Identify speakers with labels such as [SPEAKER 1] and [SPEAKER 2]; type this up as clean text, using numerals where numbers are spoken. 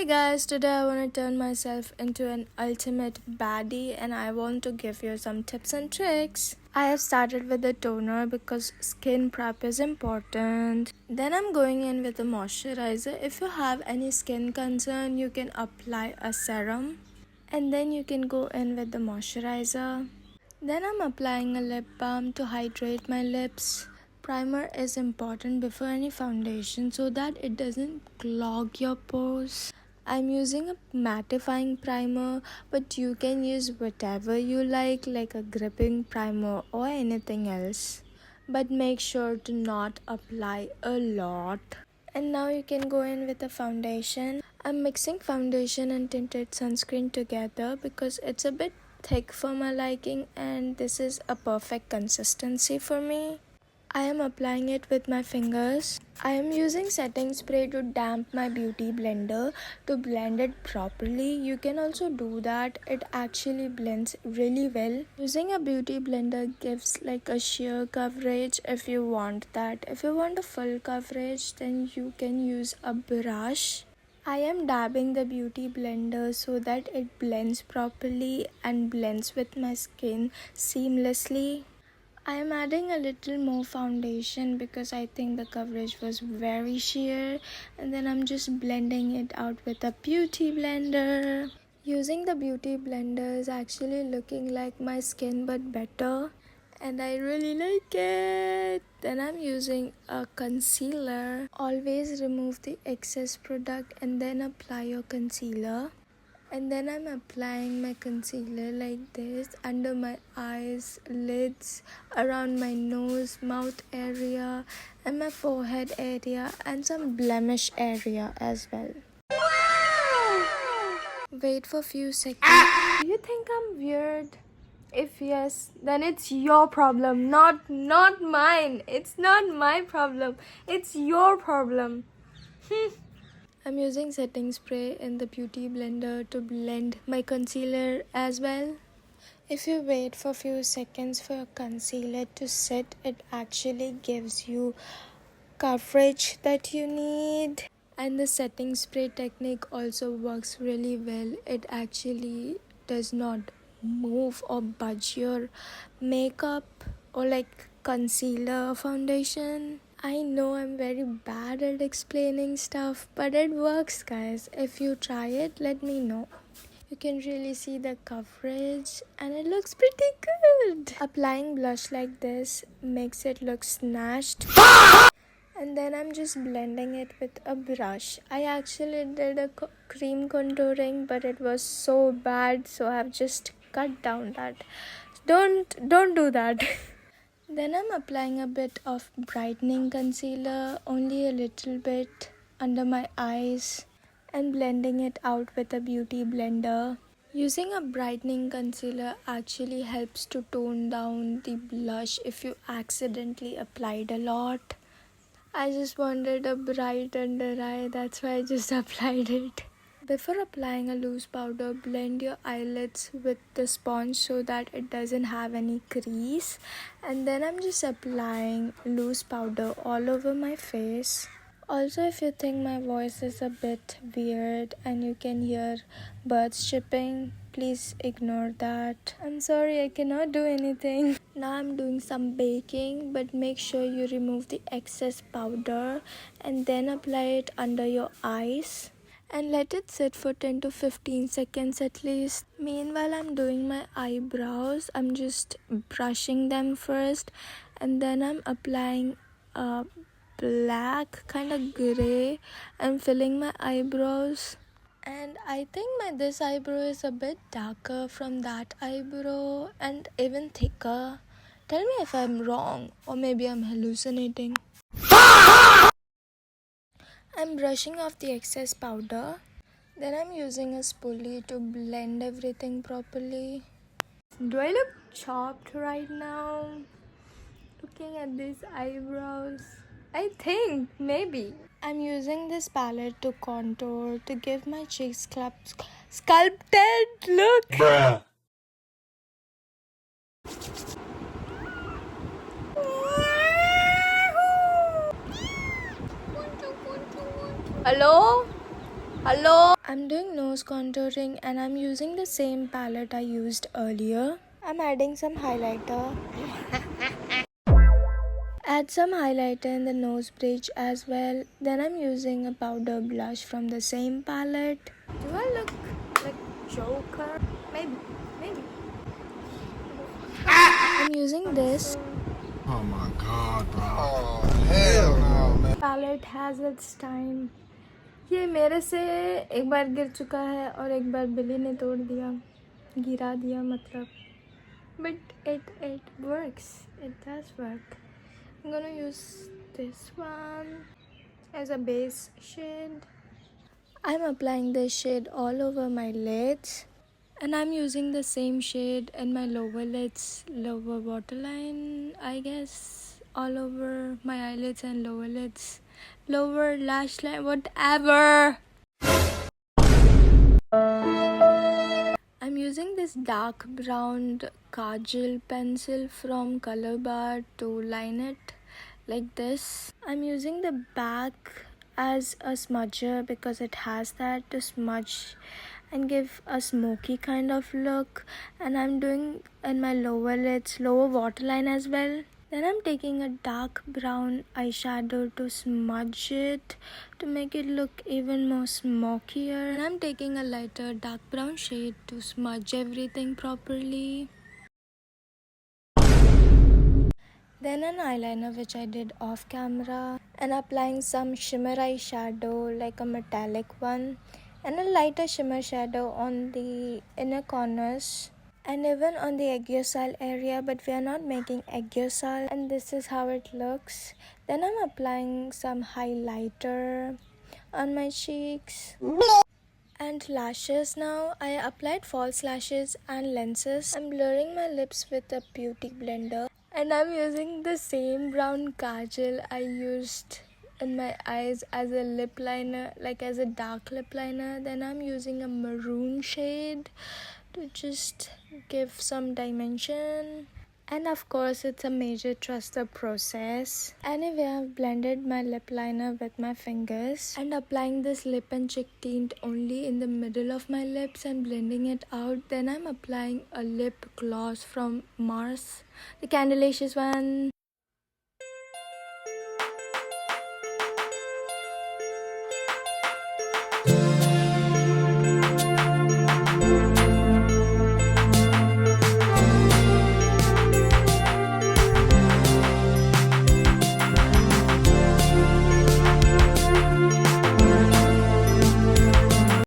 [SPEAKER 1] Hey guys, today I want to turn myself into an ultimate baddie and I want to give you some tips and tricks. I have started with the toner because skin prep is important. Then I'm going in with the moisturizer. If you have any skin concern, you can apply a serum. And then you can go in with the moisturizer. Then I'm applying a lip balm to hydrate my lips. Primer is important before any foundation so that it doesn't clog your pores. I'm using a mattifying primer, but you can use whatever you like a gripping primer or anything else. But make sure to not apply a lot. And now you can go in with the foundation. I'm mixing foundation and tinted sunscreen together because it's a bit thick for my liking and this is a perfect consistency for me. I am applying it with my fingers. I am using setting spray to damp my beauty blender to blend it properly. You can also do that. It actually blends really well. Using a beauty blender gives like a sheer coverage if you want that. If you want a full coverage, then you can use a brush. I am dabbing the beauty blender so that it blends properly and blends with my skin seamlessly. I am adding a little more foundation because I think the coverage was very sheer, and then I'm just blending it out with a beauty blender. Using the beauty blender is actually looking like my skin but better, and I really like it. Then I'm using a concealer. Always remove the excess product and then apply your concealer. And then I'm applying my concealer like this under my eyes, lids, around my nose, mouth area, and my forehead area, and some blemish area as well. Wait for a few seconds. Do you think I'm weird? If yes, then it's your problem, not mine. It's not my problem. It's your problem. I'm using setting spray in the beauty blender to blend my concealer as well. If you wait for a few seconds for your concealer to set, it actually gives you coverage that you need. And the setting spray technique also works really well. It actually does not move or budge your makeup or like concealer or foundation. I know I'm very bad at explaining stuff, but it works, guys. If you try it, let me know. You can really see the coverage and it looks pretty good. Applying blush like this makes it look snatched. And then I'm just blending it with a brush. I actually did a cream contouring, but it was so bad, so I've just cut down that. Don't do that. Then I'm applying a bit of brightening concealer, only a little bit under my eyes, and blending it out with a beauty blender. Using a brightening concealer actually helps to tone down the blush if you accidentally applied a lot. I just wanted a bright under eye, that's why I just applied it. Before applying a loose powder, blend your eyelids with the sponge so that it doesn't have any crease. And then I'm just applying loose powder all over my face. Also, if you think my voice is a bit weird and you can hear birds chirping, please ignore that. I'm sorry, I cannot do anything. Now I'm doing some baking, but make sure you remove the excess powder and then apply it under your eyes. And let it sit for 10 to 15 seconds at least. Meanwhile, I'm doing my eyebrows. I'm just brushing them first and then I'm applying a black kind of gray and filling my eyebrows. And I think this eyebrow is a bit darker from that eyebrow and even thicker. Tell me if I'm wrong or maybe I'm hallucinating. I'm brushing off the excess powder. Then I'm using a spoolie to blend everything properly. Do I look chopped right now? Looking at these eyebrows. I think, maybe. I'm using this palette to contour to give my cheeks sculpted look.
[SPEAKER 2] Bruh.
[SPEAKER 1] Hello? Hello. I'm doing nose contouring and I'm using the same palette I used earlier. I'm adding some highlighter. Add some highlighter in the nose bridge as well. Then I'm using a powder blush from the same palette. Do I look like Joker? Maybe. I'm using this.
[SPEAKER 2] Oh my god, bro. Oh, hell no, man.
[SPEAKER 1] Palette has its time. ये मेरे से एक बार गिर चुका है और एक बार बिल्ली ने तोड़ दिया, गिरा दिया मतलब. But it works. It does work. I'm gonna use this one as a base shade. I'm applying this shade all over my lids. And I'm using the same shade in my lower lids, lower waterline, I guess, all over my eyelids and lower lids, lower lash line, whatever. I'm using this dark brown Kajal pencil from Color Bar to line it like this. I'm using the back as a smudger because it has that to smudge and give a smoky kind of look. And I'm doing in my lower lids, lower waterline as well. Then I'm taking a dark brown eyeshadow to smudge it to make it look even more smokier. And I'm taking a lighter dark brown shade to smudge everything properly. Then an eyeliner which I did off camera, and applying some shimmer eyeshadow like a metallic one, and a lighter shimmer shadow on the inner corners and even on the aegyo area, but we are not making aegyo, and this is how it looks. Then I'm applying some highlighter on my cheeks and lashes. Now I applied false lashes and lenses. I'm blurring my lips with a beauty blender, and I'm using the same brown kajal I used in my eyes as a lip liner, like as a dark lip liner. Then I'm using a maroon shade to just give some dimension. And of course, it's a major trust the process. Anyway, I've blended my lip liner with my fingers and applying this lip and cheek tint only in the middle of my lips and blending it out. Then I'm applying a lip gloss from Mars, the Candelacious one.